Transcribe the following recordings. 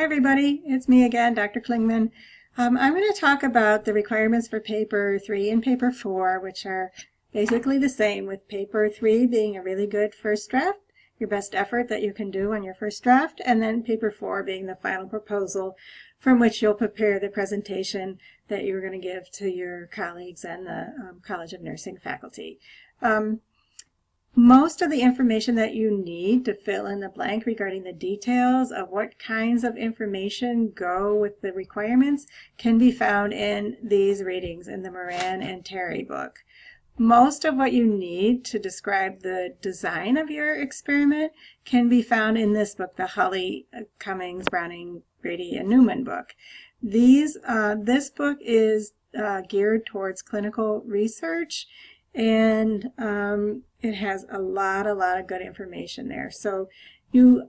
Hi everybody, it's me again, Dr. Klingman. I'm going to talk about the requirements for paper 3 and paper 4, which are basically the same, with paper 3 being a really good first draft, your best effort that you can do on your first draft, and then paper 4 being the final proposal from which you'll prepare the presentation that you're going to give to your colleagues and the College of Nursing faculty. Most of the information that you need to fill in the blank regarding the details of what kinds of information go with the requirements can be found in these readings in the Moran and Terry book. Most of what you need to describe the design of your experiment can be found in this book, the Hulley, Cummings, Browning, Grady, and Newman book. This book is geared towards clinical research, and it has a lot of good information there. So you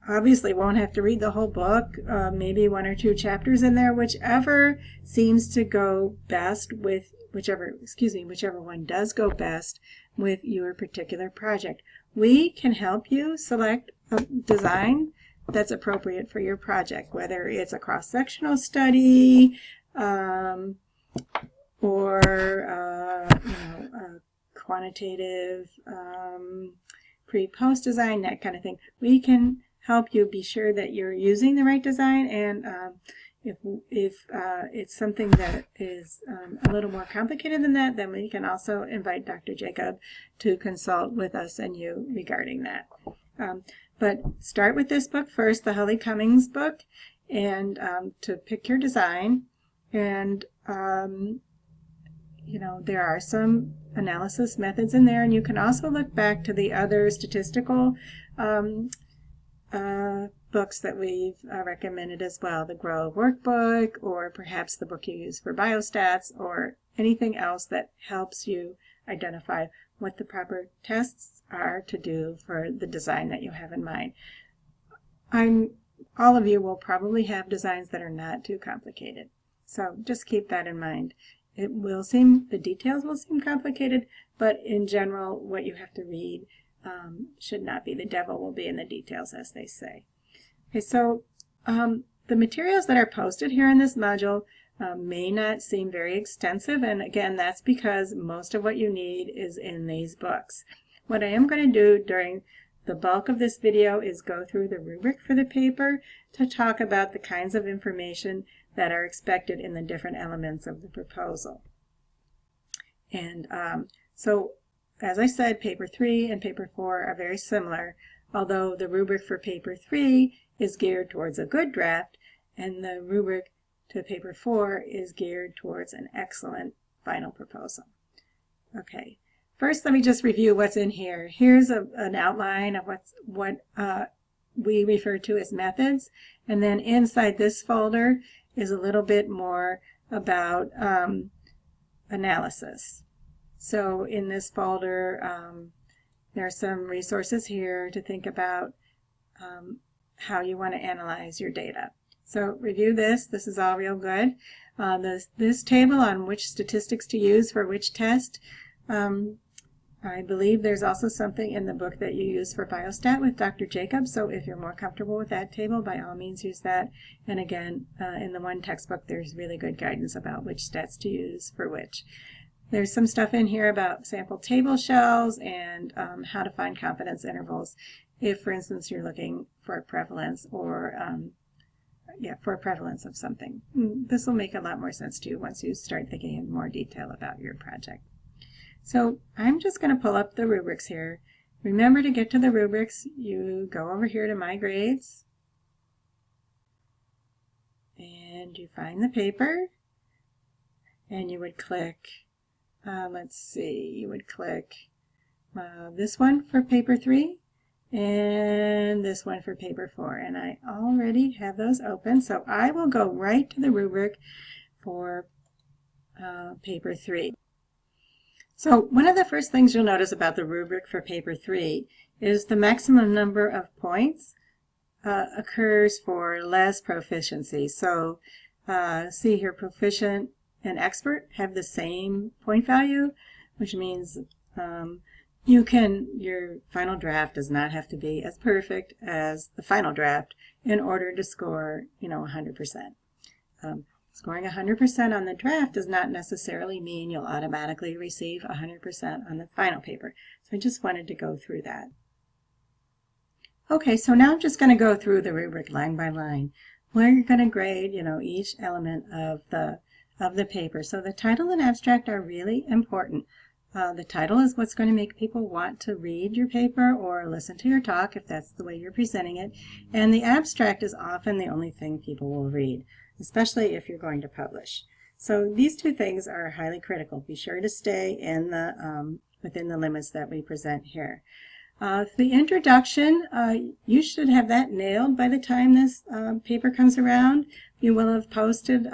obviously won't have to read the whole book, maybe one or two chapters in there, whichever seems to go best with whichever one does go best with your particular project. We can help you select a design that's appropriate for your project, whether it's a cross-sectional study, or quantitative pre-post design, that kind of thing. We can help you be sure that you're using the right design, and if it's something that is a little more complicated than that, then we can also invite Dr. Jacob to consult with us and you regarding that. But start with this book first, the Hulley Cummings book, and to pick your design. And there are some analysis methods in there, and you can also look back to the other statistical books that we've recommended as well, the GROW workbook, or perhaps the book you use for biostats, or anything else that helps you identify what the proper tests are to do for the design that you have in mind. All of you will probably have designs that are not too complicated, so just keep that in mind. The details will seem complicated, but in general, what you have to read should not be. The devil will be in the details, as they say. Okay, so the materials that are posted here in this module may not seem very extensive, and again, that's because most of what you need is in these books. What I am going to do during the bulk of this video is go through the rubric for the paper to talk about the kinds of information that are expected in the different elements of the proposal. And so, as I said, paper 3 and paper 4 are very similar, although the rubric for paper 3 is geared towards a good draft, and the rubric to paper 4 is geared towards an excellent final proposal. Okay, first let me just review what's in here. Here's an outline of what we refer to as methods, and then inside this folder is a little bit more about analysis. So in this folder, there are some resources here to think about how you want to analyze your data. So review this. This is all real good. This table on which statistics to use for which test, I believe there's also something in the book that you use for biostat with Dr. Jacob, so if you're more comfortable with that table, by all means use that. And again, in the one textbook, there's really good guidance about which stats to use for which. There's some stuff in here about sample table shells and how to find confidence intervals if, for instance, you're looking for a prevalence or for a prevalence of something. This will make a lot more sense to you once you start thinking in more detail about your project. So I'm just going to pull up the rubrics here. Remember, to get to the rubrics, you go over here to My Grades, and you find the paper, and you would click, you would click this one for paper 3, and this one for paper 4, and I already have those open, so I will go right to the rubric for paper 3. So one of the first things you'll notice about the rubric for paper 3 is the maximum number of points occurs for less proficiency. So see here, proficient and expert have the same point value, which means your final draft does not have to be as perfect as the final draft in order to score, 100%. Scoring 100% on the draft does not necessarily mean you'll automatically receive 100% on the final paper. So I just wanted to go through that. Okay, so now I'm just going to go through the rubric line by line, where you're going to grade, each element of the paper. So the title and abstract are really important. The title is what's going to make people want to read your paper or listen to your talk if that's the way you're presenting it. And the abstract is often the only thing people will read, especially if you're going to publish. So these two things are highly critical. Be sure to stay in the within the limits that we present here. The introduction, you should have that nailed by the time this paper comes around. You will have posted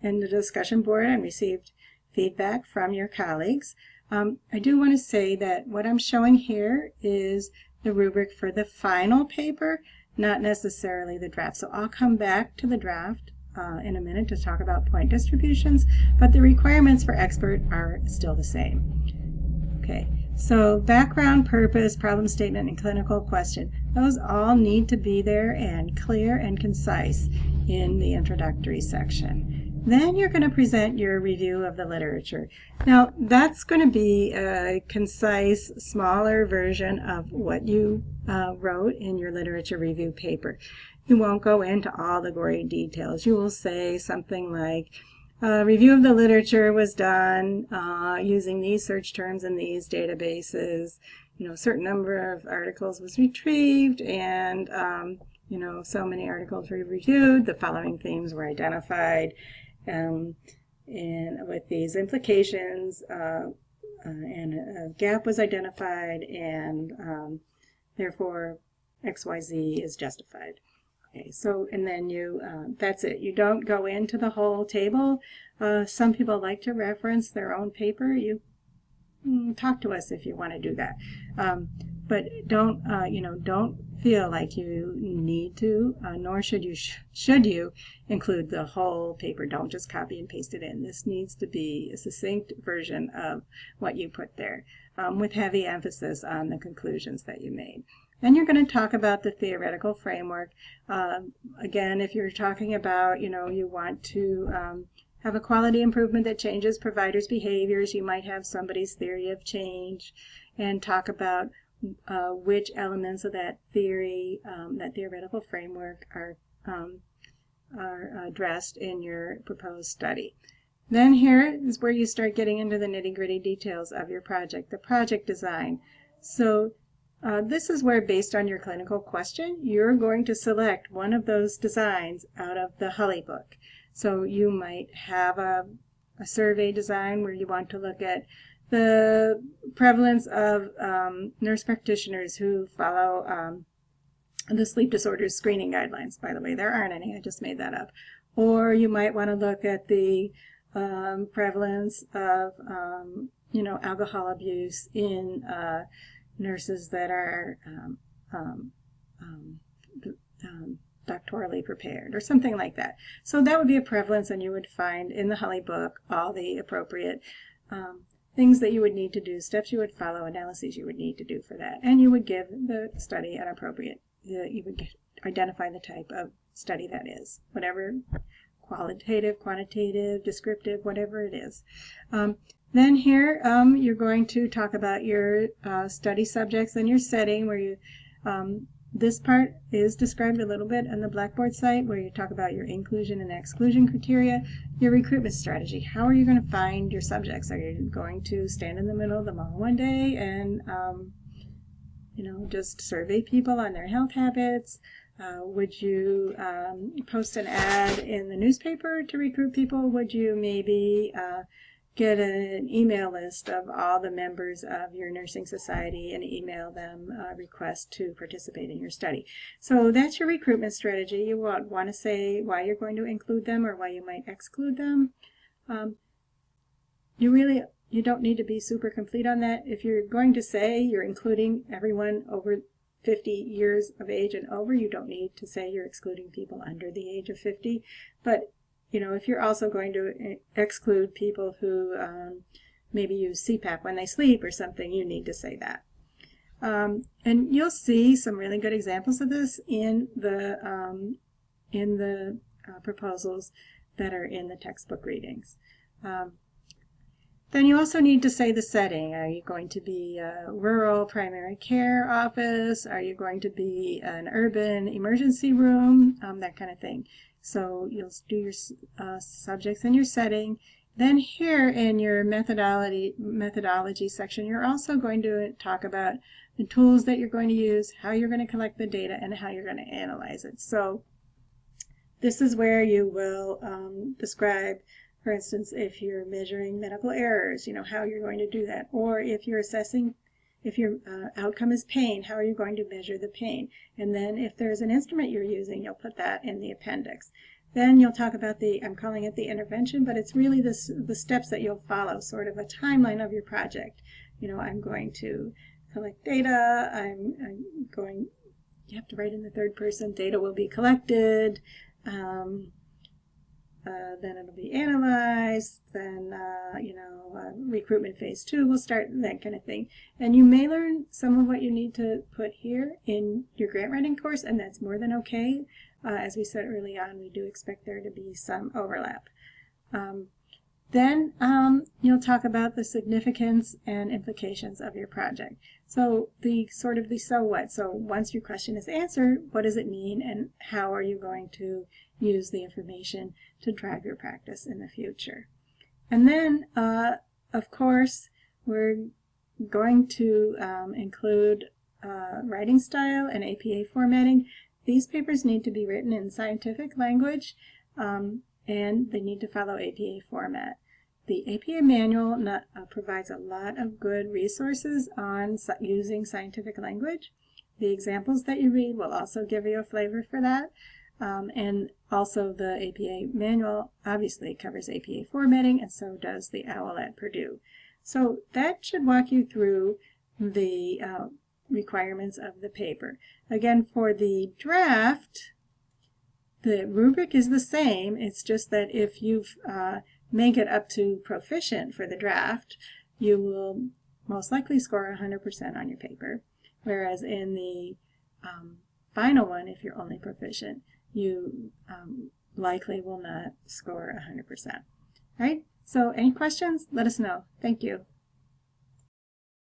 in the discussion board and received feedback from your colleagues. I do want to say that what I'm showing here is the rubric for the final paper, not necessarily the draft. So I'll come back to the draft in a minute to talk about point distributions, but the requirements for expert are still the same. Okay, so background, purpose, problem statement, and clinical question. Those all need to be there and clear and concise in the introductory section. Then you're going to present your review of the literature. Now, that's going to be a concise, smaller version of what you wrote in your literature review paper. You won't go into all the gory details. You will say something like, review of the literature was done using these search terms in these databases. A certain number of articles was retrieved, and so many articles were reviewed. The following themes were identified. And with these implications, and a gap was identified, and therefore XYZ is justified. Okay, so, and then that's it. You don't go into the whole table. Some people like to reference their own paper. You talk to us if you want to do that. But don't, don't feel like you need to, nor should you include the whole paper. Don't just copy and paste it in. This needs to be a succinct version of what you put there, with heavy emphasis on the conclusions that you made. Then you're going to talk about the theoretical framework. Again, if you're talking about, you want to have a quality improvement that changes providers' behaviors, you might have somebody's theory of change and talk about which elements of that theory, that theoretical framework are addressed in your proposed study. Then here is where you start getting into the nitty-gritty details of your project, the project design. So this is where, based on your clinical question, you're going to select one of those designs out of the Hulley book. So you might have a survey design where you want to look at the prevalence of nurse practitioners who follow the sleep disorders screening guidelines. By the way, there aren't any. I just made that up. Or you might want to look at the prevalence of, alcohol abuse in nurses that are doctorally prepared, or something like that. So that would be a prevalence, and you would find in the Hulley book all the appropriate things that you would need to do, steps you would follow, analyses you would need to do for that. And you would give the study an appropriate, you would identify the type of study that is, whatever, qualitative, quantitative, descriptive, whatever it is. Then here you're going to talk about your study subjects and your setting, where you, this part is described a little bit on the Blackboard site, where you talk about your inclusion and exclusion criteria, your recruitment strategy. How are you going to find your subjects? Are you going to stand in the middle of the mall one day and, just survey people on their health habits? Would you post an ad in the newspaper to recruit people? Would you maybe get an email list of all the members of your nursing society and email them a request to participate in your study? So that's your recruitment strategy. You want to say why you're going to include them or why you might exclude them. You don't need to be super complete on that. If you're going to say you're including everyone over 50 years of age and over, you don't need to say you're excluding people under the age of 50. But if you're also going to exclude people who maybe use CPAP when they sleep or something, you need to say that. And you'll see some really good examples of this in the proposals that are in the textbook readings. Then you also need to say the setting. Are you going to be a rural primary care office? Are you going to be an urban emergency room? That kind of thing. So you'll do your subjects and your setting. Then here in your methodology section, you're also going to talk about the tools that you're going to use, how you're going to collect the data, and how you're going to analyze it. So this is where you will describe, for instance, if you're measuring medical errors, how you're going to do that. Or if you're assessing, if your outcome is pain, how are you going to measure the pain? And then if there's an instrument you're using, you'll put that in the appendix. Then you'll talk about I'm calling it the intervention, but it's really the steps that you'll follow, sort of a timeline of your project. I'm going to collect data, you have to write in the third person, data will be collected, then it'll be analyzed, then, recruitment phase 2 will start, that kind of thing. And you may learn some of what you need to put here in your grant writing course, and that's more than okay. As we said early on, we do expect there to be some overlap. Then you'll talk about the significance and implications of your project. So the so what. So once your question is answered, what does it mean and how are you going to use the information to drive your practice in the future? And then, of course, we're going to include writing style and APA formatting. These papers need to be written in scientific language and they need to follow APA format. The APA manual provides a lot of good resources on using scientific language. The examples that you read will also give you a flavor for that. And also the APA manual obviously covers APA formatting, and so does the OWL at Purdue. So that should walk you through the requirements of the paper. Again, for the draft, the rubric is the same. It's just that if you've make it up to proficient for the draft, you will most likely score 100% on your paper. Whereas in the final one, if you're only proficient, you likely will not score 100%. All right? So any questions? Let us know. Thank you.